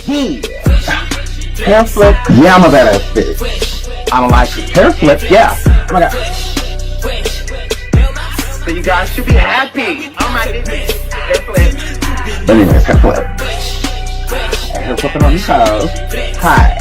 Yeah. Hair flip, yeah, I'm a badass bitch. I don't like it. Hair flip, yeah. Oh my god. So you guys should be happy. Oh my goodness. Hair flip. But anyways, hair flip. Hair flipping on the toes. Hi.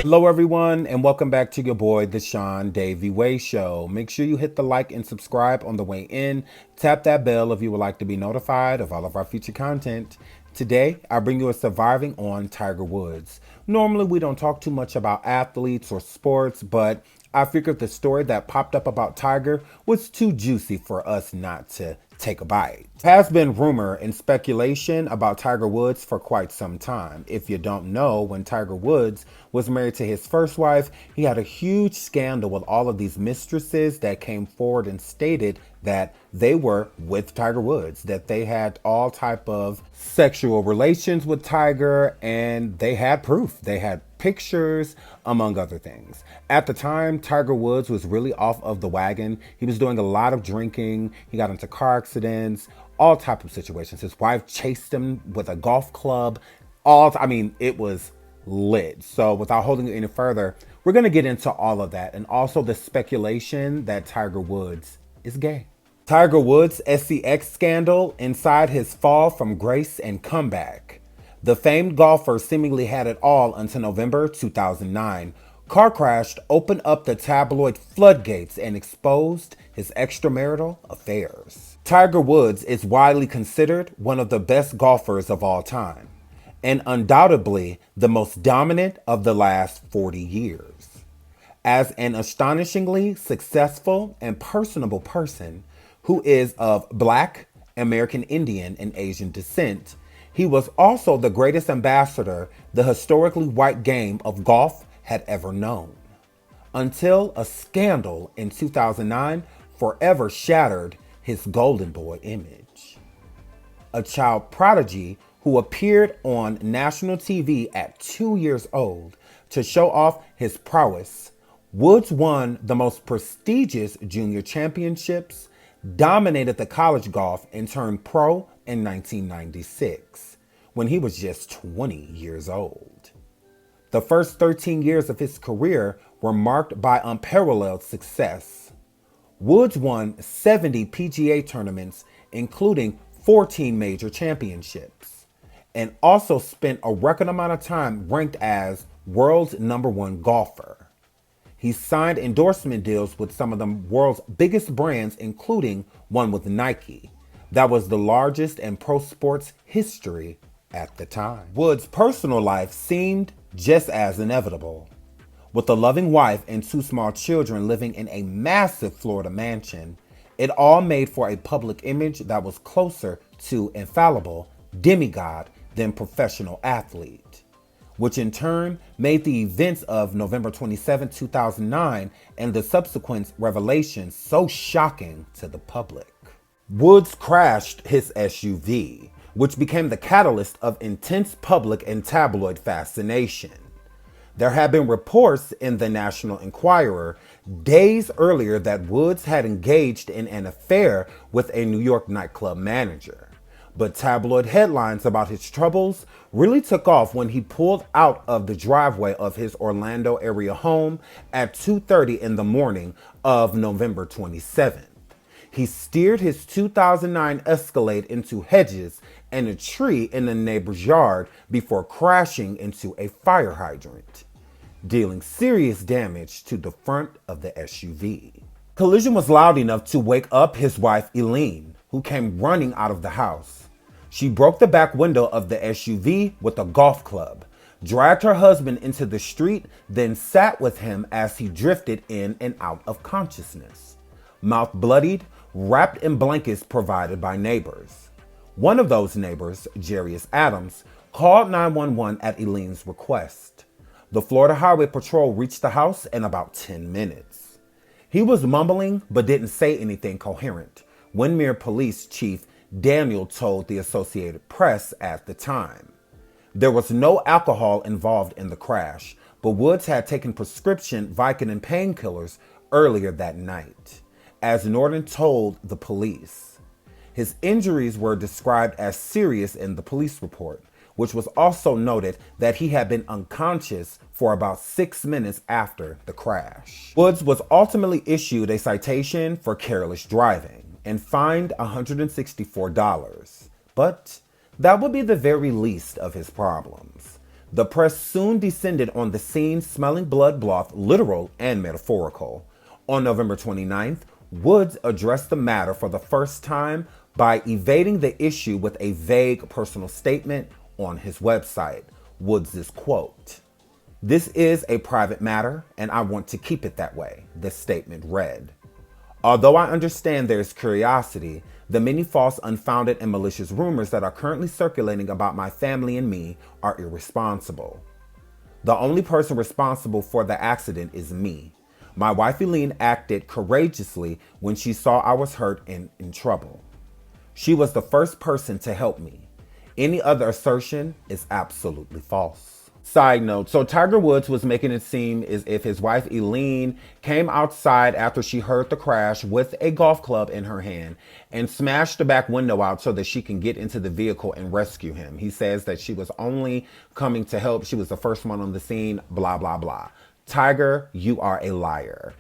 Hello everyone, and welcome back to your boy, the Sean Davey Way Show. Make sure you hit the like and subscribe on the way in. Tap that bell if you would like to be notified of all of our future content. Today, I bring you a surviving on Tiger Woods. Normally, we don't talk too much about athletes or sports, but I figured the story that popped up about Tiger was too juicy for us not to take a bite. There has been rumor and speculation about Tiger Woods for quite some time. If you don't know, when Tiger Woods was married to his first wife, he had a huge scandal with all of these mistresses that came forward and stated that they were with Tiger Woods, that they had all type of sexual relations with Tiger, and they had proof. They had pictures, among other things. At the time, Tiger Woods was really off of the wagon. He was doing a lot of drinking. He got into car accidents, all type of situations. His wife chased him with a golf club. It was lit. So without holding it any further, we're going to get into all of that, and also the speculation that Tiger Woods is gay. Tiger Woods' SCX scandal inside his fall from grace and comeback. The famed golfer seemingly had it all until November 2009. Car crash opened up the tabloid floodgates and exposed his extramarital affairs. Tiger Woods is widely considered one of the best golfers of all time, and undoubtedly the most dominant of the last 40 years. As an astonishingly successful and personable person who is of Black, American Indian, and Asian descent, he was also the greatest ambassador the historically white game of golf had ever known. Until a scandal in 2009 forever shattered his golden boy image. A child prodigy who appeared on national TV at 2 years old to show off his prowess, Woods won the most prestigious junior championships, dominated the college golf, and turned pro in 1996, when he was just 20 years old. The first 13 years of his career were marked by unparalleled success. Woods won 70 PGA tournaments, including 14 major championships, and also spent a record amount of time ranked as world's #1 golfer. He signed endorsement deals with some of the world's biggest brands, including one with Nike. That was the largest in pro sports history at the time. Woods' personal life seemed just as inevitable. With a loving wife and 2 small children living in a massive Florida mansion, it all made for a public image that was closer to infallible demigod than professional athlete, which in turn made the events of November 27, 2009 and the subsequent revelations so shocking to the public. Woods crashed his SUV, which became the catalyst of intense public and tabloid fascination. There had been reports in the National Enquirer days earlier that Woods had engaged in an affair with a New York nightclub manager. But tabloid headlines about his troubles really took off when he pulled out of the driveway of his Orlando area home at 2:30 in the morning of November 27th. He steered his 2009 Escalade into hedges and a tree in the neighbor's yard before crashing into a fire hydrant, dealing serious damage to the front of the SUV. Collision was loud enough to wake up his wife, Eileen, who came running out of the house. She broke the back window of the SUV with a golf club, dragged her husband into the street, then sat with him as he drifted in and out of consciousness, mouth bloodied, wrapped in blankets provided by neighbors. One of those neighbors, Jarius Adams, called 911 at Eileen's request. The Florida Highway Patrol reached the house in about 10 minutes. He was mumbling but didn't say anything coherent, Windermere Police Chief Daniel told the Associated Press at the time. There was no alcohol involved in the crash, but Woods had taken prescription Vicodin painkillers earlier that night. as Norton told the police. His injuries were described as serious in the police report, which was also noted that he had been unconscious for about 6 minutes after the crash. Woods was ultimately issued a citation for careless driving and fined $164. But that would be the very least of his problems. The press soon descended on the scene, smelling blood broth, literal and metaphorical. On November 29th, Woods addressed the matter for the first time by evading the issue with a vague personal statement on his website. Woods' quote, "This is a private matter, and I want to keep it that way," the statement read. "Although I understand there is curiosity, the many false, unfounded, and malicious rumors that are currently circulating about my family and me are irresponsible. The only person responsible for the accident is me. My wife Eileen acted courageously when she saw I was hurt and in trouble. She was the first person to help me. Any other assertion is absolutely false." Side note, so Tiger Woods was making it seem as if his wife Eileen came outside after she heard the crash with a golf club in her hand and smashed the back window out so that she can get into the vehicle and rescue him. He says that she was only coming to help. She was the first one on the scene, blah, blah, blah. Tiger, you are a liar.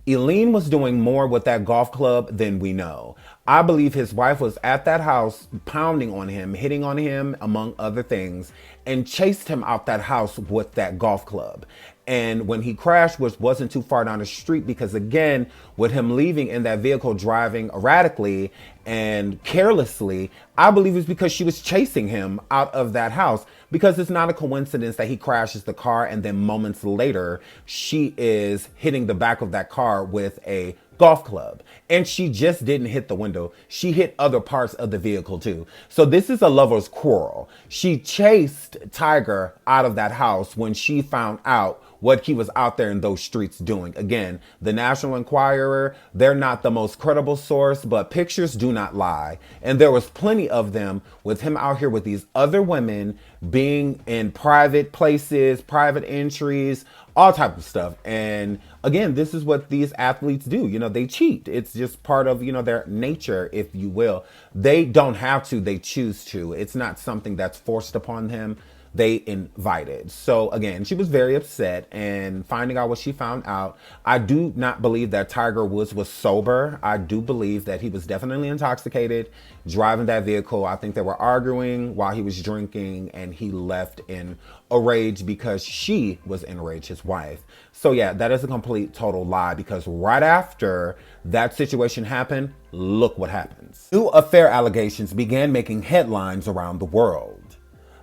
Eileen was doing more with that golf club than we know. I believe his wife was at that house pounding on him, hitting on him, among other things, and chased him out that house with that golf club. And when he crashed, which wasn't too far down the street, because again, with him leaving in that vehicle, driving erratically and carelessly, I believe it's because she was chasing him out of that house, because it's not a coincidence that he crashes the car and then moments later, she is hitting the back of that car with a golf club. And she just didn't hit the window. She hit other parts of the vehicle too. So this is a lover's quarrel. She chased Tiger out of that house when she found out what he was out there in those streets doing. Again, the National Enquirer, they're not the most credible source, but pictures do not lie. And there was plenty of them with him out here with these other women being in private places, private entries, all type of stuff. And again, this is what these athletes do. You know, they cheat. It's just part of, you know, their nature, if you will. They don't have to, they choose to. It's not something that's forced upon them. They invited. So again, she was very upset, and finding out what she found out, I do not believe that Tiger Woods was sober. I do believe that he was definitely intoxicated driving that vehicle. I think they were arguing while he was drinking, and he left in a rage because she was enraged, his wife. So yeah, that is a complete total lie, because right after that situation happened, look what happens. New affair allegations began making headlines around the world.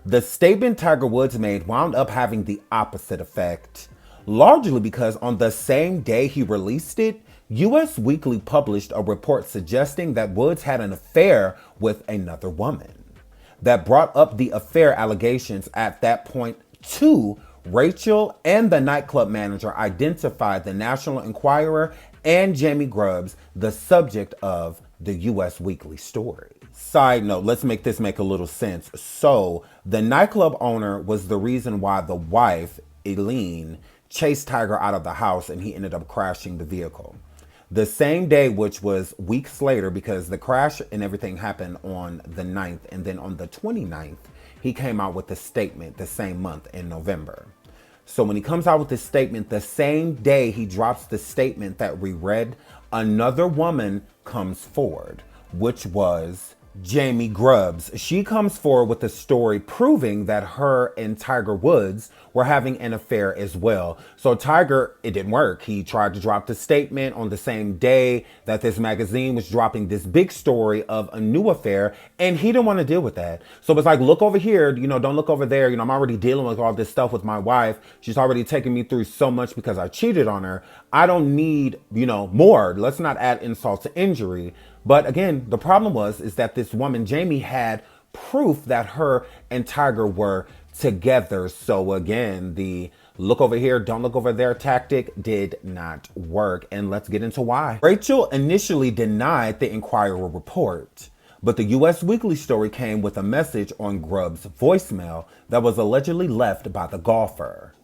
The statement Tiger Woods made wound up having the opposite effect, largely because on the same day he released it, US Weekly published a report suggesting that Woods had an affair with another woman. That brought up the affair allegations. At that point, too, Rachel and the nightclub manager identified the National Enquirer and Jamie Grubbs, the subject of the US Weekly story. Side note, let's make this make a little sense. So the nightclub owner was the reason why the wife, Eileen, chased Tiger out of the house and he ended up crashing the vehicle. The same day, which was weeks later, because the crash and everything happened on the 9th, and then on the 29th, he came out with the statement the same month in November. So when he comes out with this statement, the same day he drops the statement that we read, another woman comes forward, which was Jamie Grubbs. She comes forward with a story proving that her and Tiger Woods were having an affair as well. So Tiger, it didn't work. He tried to drop the statement on the same day that this magazine was dropping this big story of a new affair, and he didn't want to deal with that. So it's like, look over here, you know, don't look over there. You know, I'm already dealing with all this stuff with my wife. She's already taken me through so much because I cheated on her. I don't need, you know, more. Let's not add insult to injury. But again, the problem is that this woman, Jamie, had proof that her and Tiger were together. So again, the look over here, don't look over there tactic did not work. And let's get into why. Rachel initially denied the Enquirer report, but the US Weekly story came with a message on Grubbs' voicemail that was allegedly left by the golfer.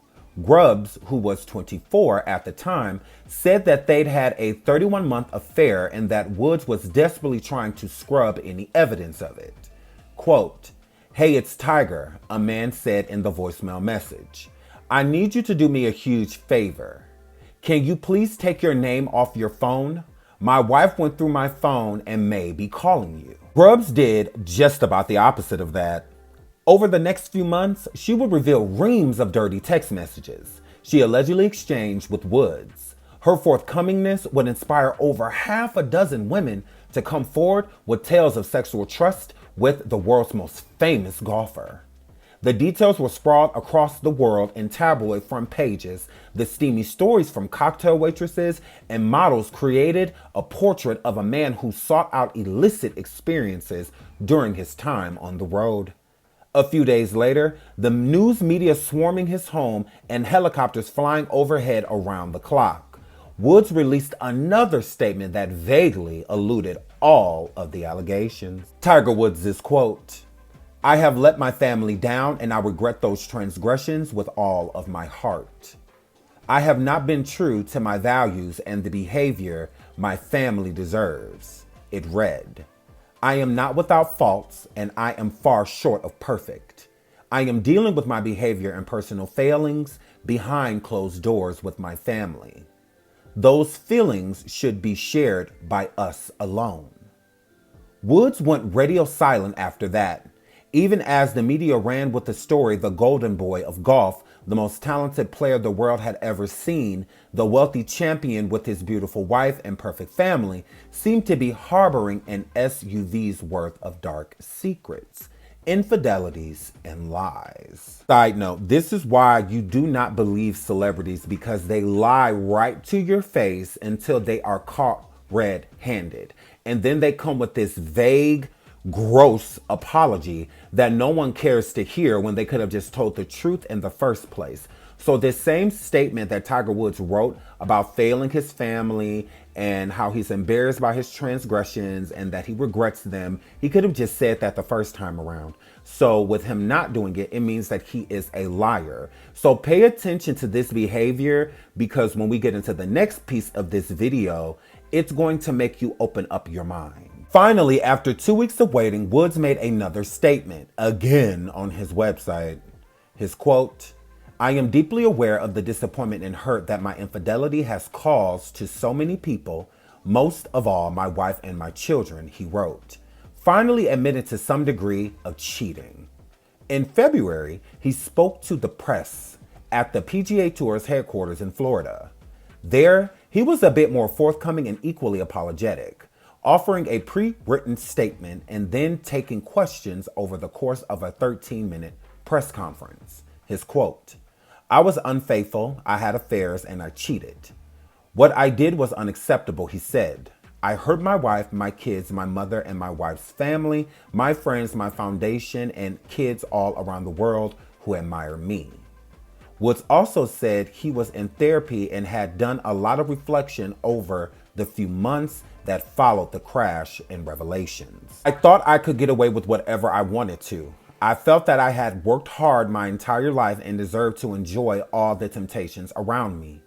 Grubbs, who was 24 at the time, said that they'd had a 31-month affair and that Woods was desperately trying to scrub any evidence of it. Quote, "Hey, it's Tiger," a man said in the voicemail message. "I need you to do me a huge favor. Can you please take your name off your phone? My wife went through my phone and may be calling you." Grubbs did just about the opposite of that. Over the next few months, she would reveal reams of dirty text messages she allegedly exchanged with Woods. Her forthcomingness would inspire over half a dozen women to come forward with tales of sexual trust with the world's most famous golfer. The details were sprawled across the world in tabloid front pages. The steamy stories from cocktail waitresses and models created a portrait of a man who sought out illicit experiences during his time on the road. A few days later, the news media swarming his home and helicopters flying overhead around the clock. Woods released another statement that vaguely eluded all of the allegations. Tiger Woods' quote, "I have let my family down and I regret those transgressions with all of my heart. I have not been true to my values and the behavior my family deserves," it read. "I am not without faults and I am far short of perfect. I am dealing with my behavior and personal failings behind closed doors with my family. Those feelings should be shared by us alone." Woods went radio silent after that, even as the media ran with the story the golden boy of golf, the most talented player the world had ever seen, the wealthy champion with his beautiful wife and perfect family, seemed to be harboring an SUV's worth of dark secrets, infidelities, and lies. Side note, this is why you do not believe celebrities, because they lie right to your face until they are caught red-handed. And then they come with this vague, gross apology that no one cares to hear when they could have just told the truth in the first place. So this same statement that Tiger Woods wrote about failing his family and how he's embarrassed by his transgressions and that he regrets them, he could have just said that the first time around. So with him not doing it, it means that he is a liar. So pay attention to this behavior, because when we get into the next piece of this video, it's going to make you open up your mind. Finally, after 2 weeks of waiting, Woods made another statement, again on his website. His quote, "I am deeply aware of the disappointment and hurt that my infidelity has caused to so many people, most of all my wife and my children," he wrote, finally admitting to some degree of cheating. In February, he spoke to the press at the PGA Tour's headquarters in Florida. There, he was a bit more forthcoming and equally apologetic, offering a pre-written statement and then taking questions over the course of a 13-minute press conference. His quote, "I was unfaithful, I had affairs, and I cheated. What I did was unacceptable," he said. "I hurt my wife, my kids, my mother, and my wife's family, my friends, my foundation, and kids all around the world who admire me." Woods also said he was in therapy and had done a lot of reflection over the few months that followed the crash and revelations. "I thought I could get away with whatever I wanted to. I felt that I had worked hard my entire life and deserved to enjoy all the temptations around me.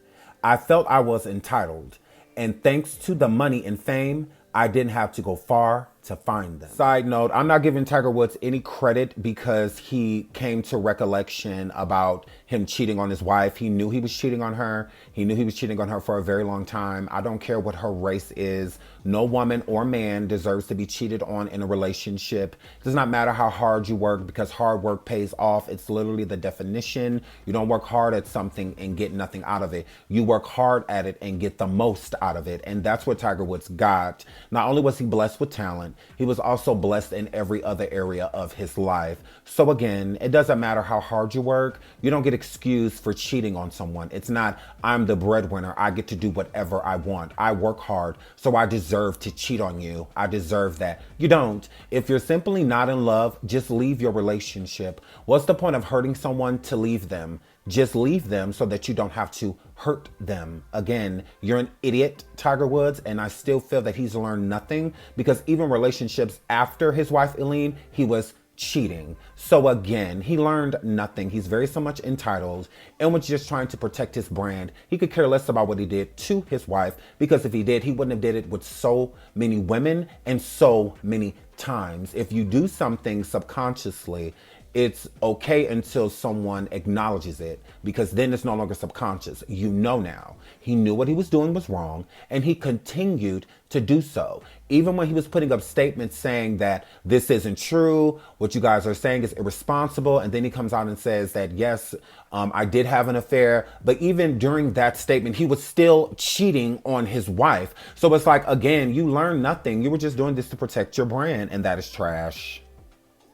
I felt I was entitled, and thanks to the money and fame, I didn't have to go far to find them." Side note, I'm not giving Tiger Woods any credit because he came to recollection about him cheating on his wife. He knew he was cheating on her. He knew he was cheating on her for a very long time. I don't care what her race is. No woman or man deserves to be cheated on in a relationship. It does not matter how hard you work, because hard work pays off. It's literally the definition. You don't work hard at something and get nothing out of it. You work hard at it and get the most out of it. And that's what Tiger Woods got. Not only was he blessed with talent, he was also blessed in every other area of his life. So again, it doesn't matter how hard you work. You don't get excused for cheating on someone. It's not, I'm the breadwinner, I get to do whatever I want. I work hard, so I deserve to cheat on you. I deserve that. You don't. If you're simply not in love, just leave your relationship. What's the point of hurting someone to leave them? Just leave them so that you don't have to hurt them. Again, you're an idiot, Tiger Woods, and I still feel that he's learned nothing, because even relationships after his wife Eileen, he was cheating. So again, he learned nothing. He's very so much entitled and was just trying to protect his brand. He could care less about what he did to his wife, because if he did, he wouldn't have did it with so many women and so many times. If you do something subconsciously, it's okay until someone acknowledges it, because then it's no longer subconscious. You know now. He knew what he was doing was wrong, and he continued to do so. Even when he was putting up statements saying that this isn't true, what you guys are saying is irresponsible, and then he comes out and says that, yes, I did have an affair. But even during that statement, he was still cheating on his wife. So it's like, again, you learn nothing. You were just doing this to protect your brand, and that is trash.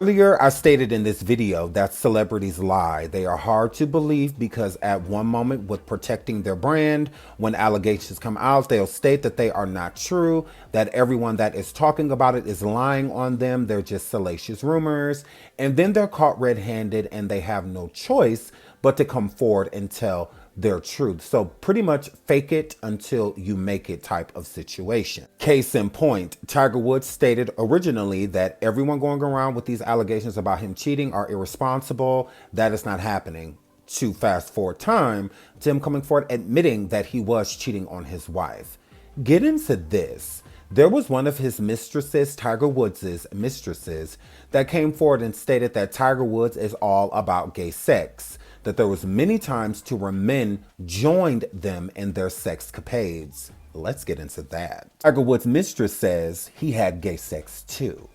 Earlier, I stated in this video that celebrities lie. They are hard to believe because at one moment with protecting their brand, when allegations come out, they'll state that they are not true, that everyone that is talking about it is lying on them. They're just salacious rumors. And then they're caught red-handed and they have no choice but to come forward and tell their truth. So pretty much fake it until you make it type of situation. Case in point, Tiger Woods stated originally that everyone going around with these allegations about him cheating are irresponsible. That is not happening. To fast forward time to him coming forward admitting that he was cheating on his wife. Get into this. There was one of his mistresses, Tiger Woods' mistresses, that came forward and stated that Tiger Woods is all about gay sex, that there was many times to where men joined them in their sexcapades. Let's get into that. Tiger Woods' mistress says he had gay sex too.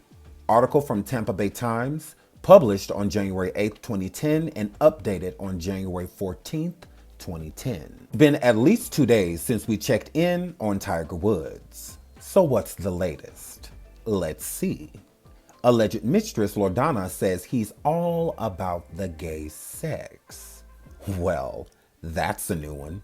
Article from Tampa Bay Times, published on January 8th, 2010 and updated on January 14th, 2010. Been at least 2 days since we checked in on Tiger Woods. So what's the latest? Let's see. Alleged mistress Lordana says he's all about the gay sex. Well, that's a new one.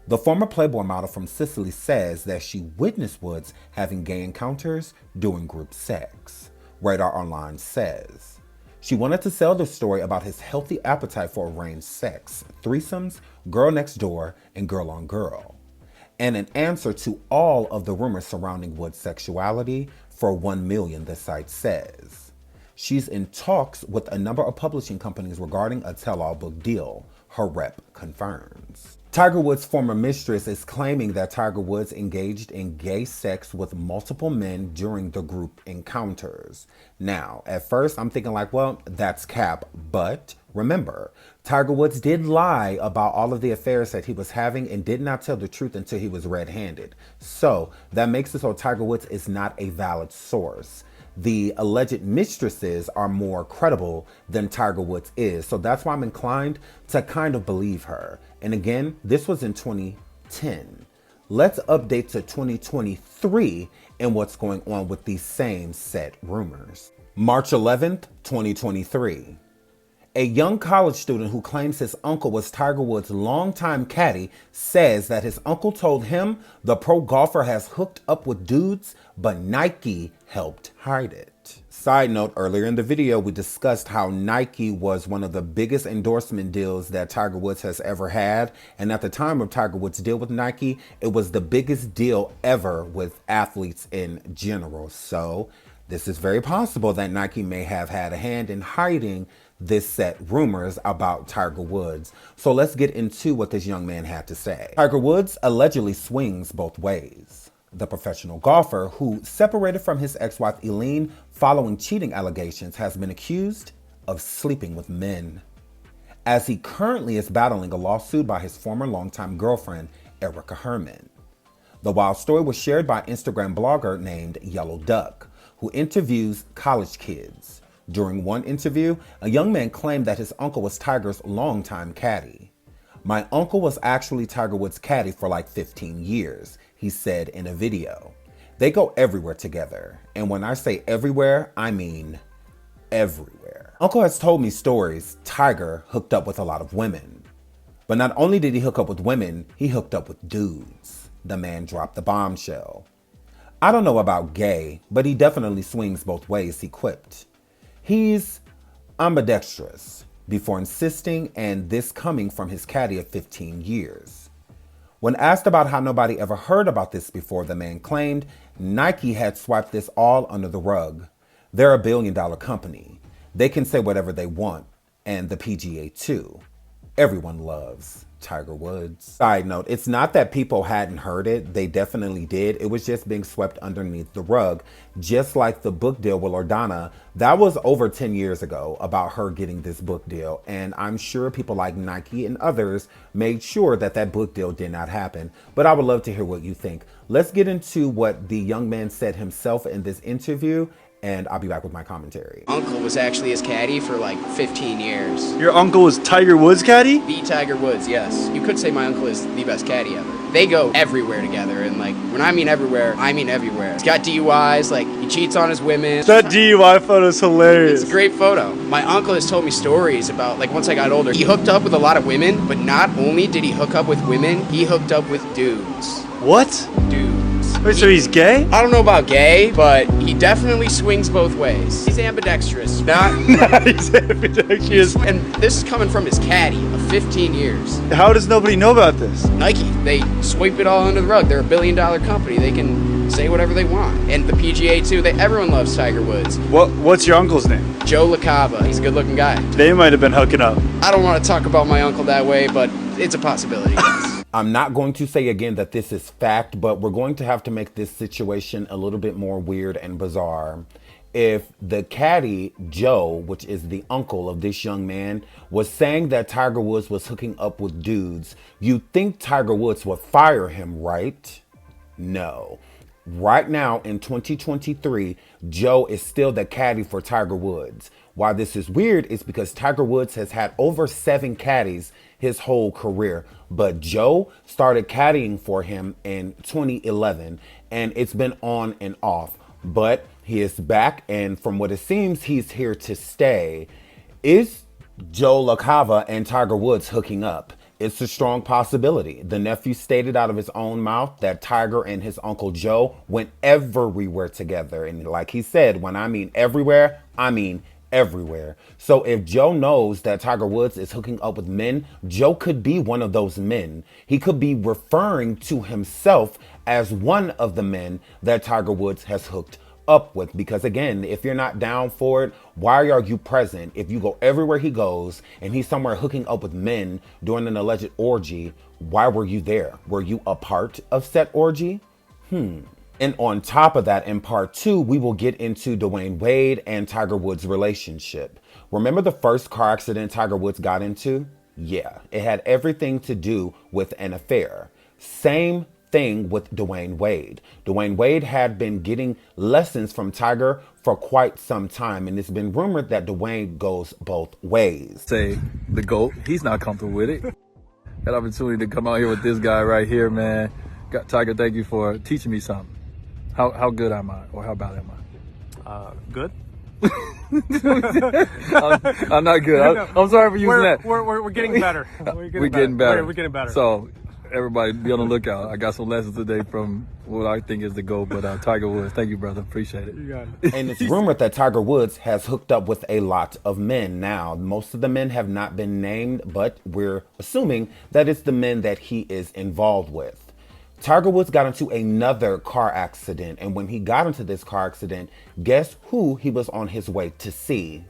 The former Playboy model from Sicily says that she witnessed Woods having gay encounters during group sex. Radar Online says she wanted to sell the story about his healthy appetite for arranged sex, threesomes, girl next door, and girl on girl. And an answer to all of the rumors surrounding Woods' sexuality for $1 million, the site says. She's in talks with a number of publishing companies regarding a tell-all book deal, her rep confirms. Tiger Woods' former mistress is claiming that Tiger Woods engaged in gay sex with multiple men during the group encounters. Now, at first I'm thinking like, well, that's cap, but remember, Tiger Woods did lie about all of the affairs that he was having and did not tell the truth until he was red-handed. So that makes it so Tiger Woods is not a valid source. The alleged mistresses are more credible than Tiger Woods is. So that's why I'm inclined to kind of believe her. And again, this was in 2010. Let's update to 2023 and what's going on with these same set rumors. March 11th, 2023. A young college student who claims his uncle was Tiger Woods' longtime caddy says that his uncle told him the pro golfer has hooked up with dudes, but Nike helped hide it. Side note, earlier in the video, we discussed how Nike was one of the biggest endorsement deals that Tiger Woods has ever had. And at the time of Tiger Woods' deal with Nike, it was the biggest deal ever with athletes in general. So this is very possible that Nike may have had a hand in hiding this set rumors about Tiger Woods. So let's get into what this young man had to say. Tiger Woods allegedly swings both ways. The professional golfer, who separated from his ex-wife Eileen following cheating allegations, has been accused of sleeping with men, as he currently is battling a lawsuit by his former longtime girlfriend, Erica Herman. The wild story was shared by Instagram blogger named Yellow Duck, who interviews college kids. During one interview, a young man claimed that his uncle was Tiger's longtime caddy. "My uncle was actually Tiger Woods' caddy for like 15 years, he said in a video. "They go everywhere together. And when I say everywhere, I mean everywhere." Uncle has told me stories Tiger hooked up with a lot of women. But not only did he hook up with women, he hooked up with dudes. The man dropped the bombshell. "I don't know about gay, but he definitely swings both ways," he quipped. He's ambidextrous, before insisting, and this coming from his caddy of 15 years. When asked about how nobody ever heard about this before, the man claimed Nike had swiped this all under the rug. They're a billion-dollar company. they can say whatever they want, and the PGA too. Everyone loves Tiger Woods. Side note, it's not that people hadn't heard it. They definitely did. It was just being swept underneath the rug. Just like the book deal with Lordana, that was over 10 years ago about her getting this book deal. And I'm sure people like Nike and others made sure that that book deal did not happen. But I would love to hear what you think. Let's get into what the young man said himself in this interview, and I'll be back with my commentary. Uncle was actually his caddy for like 15 years. Your uncle was Tiger Woods' caddy? The Tiger Woods, yes. You could say my uncle is the best caddy ever. They go everywhere together, and like, when I mean everywhere, I mean everywhere. He's got DUIs, like, he cheats on his women. That DUI photo's hilarious. It's a great photo. My uncle has told me stories about, like, once I got older, he hooked up with a lot of women, but not only did he hook up with women, he hooked up with dudes. What? Dudes. Wait, so he's gay? I don't know about gay, but he definitely swings both ways. He's ambidextrous. Not He's ambidextrous. And this is coming from his caddy of 15 years. How does nobody know about this? Nike, they sweep it all under the rug. They're a billion-dollar company. They can say whatever they want. And the PGA too. Everyone loves Tiger Woods. What's your uncle's name? Joe LaCava. He's a good-looking guy. They might have been hooking up. I don't want to talk about my uncle that way, but it's a possibility. Yes. I'm not going to say again that this is fact, but we're going to have to make this situation a little bit more weird and bizarre. If the caddy, Joe, which is the uncle of this young man, was saying that Tiger Woods was hooking up with dudes, you'd think Tiger Woods would fire him, right? No. Right now in 2023, Joe is still the caddy for Tiger Woods. Why this is weird is because Tiger Woods has had over 7 caddies his whole career, but Joe started caddying for him in 2011, and it's been on and off. But he is back, and from what it seems, he's here to stay. Is Joe LaCava and Tiger Woods hooking up? It's a strong possibility. The nephew stated out of his own mouth that Tiger and his Uncle Joe went everywhere together. And like he said, when I mean everywhere, I mean everywhere. So if Joe knows that Tiger Woods is hooking up with men, Joe could be one of those men. He could be referring to himself as one of the men that Tiger Woods has hooked up with. Because again, if you're not down for it, why are you present? If you go everywhere he goes and he's somewhere hooking up with men during an alleged orgy, why were you there? Were you a part of said orgy? And on top of that, in part 2, we will get into Dwayne Wade and Tiger Woods' relationship. Remember the first car accident Tiger Woods got into? Yeah, it had everything to do with an affair. Same thing with Dwayne Wade. Dwayne Wade had been getting lessons from Tiger for quite some time, and it's been rumored that Dwayne goes both ways. Say the GOAT, he's not comfortable with it. That opportunity to come out here with this guy right here, man. Tiger, thank you for teaching me something. How good am I, or how bad am I? Good? I'm not good. I'm sorry for using that. We're getting better. We're getting better. We're getting better. So, everybody be on the lookout. I got some lessons today from what I think is the GOAT, but Tiger Woods. Thank you, brother. Appreciate it. You got it. And it's rumored that Tiger Woods has hooked up with a lot of men. Now, most of the men have not been named, but we're assuming that it's the men that he is involved with. Tiger Woods got into another car accident, and when he got into this car accident, guess who he was on his way to see?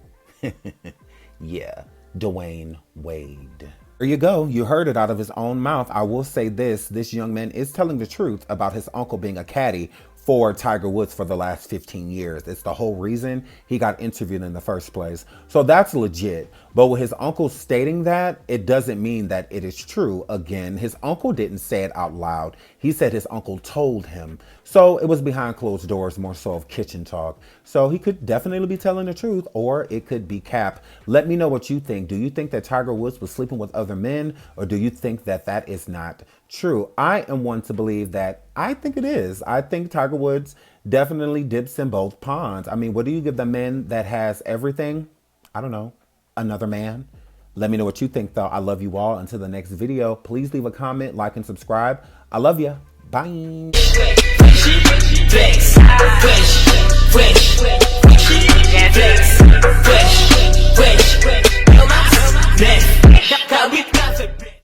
Yeah, Dwayne Wade. There you go. You heard it out of his own mouth. I will say this young man is telling the truth about his uncle being a caddy for Tiger Woods for the last 15 years. It's the whole reason he got interviewed in the first place. So that's legit. But with his uncle stating that, it doesn't mean that it is true. Again, his uncle didn't say it out loud. He said his uncle told him. So it was behind closed doors, more so of kitchen talk. So he could definitely be telling the truth, or it could be cap. Let me know what you think. Do you think that Tiger Woods was sleeping with other men, or do you think that that is not true? I am one to believe that I think it is. I think Tiger Woods definitely dips in both ponds. I mean, what do you give the man that has everything? I don't know. Another man? Let me know what you think, though. I love you all. Until the next video, please leave a comment, like, and subscribe. I love you. Bye.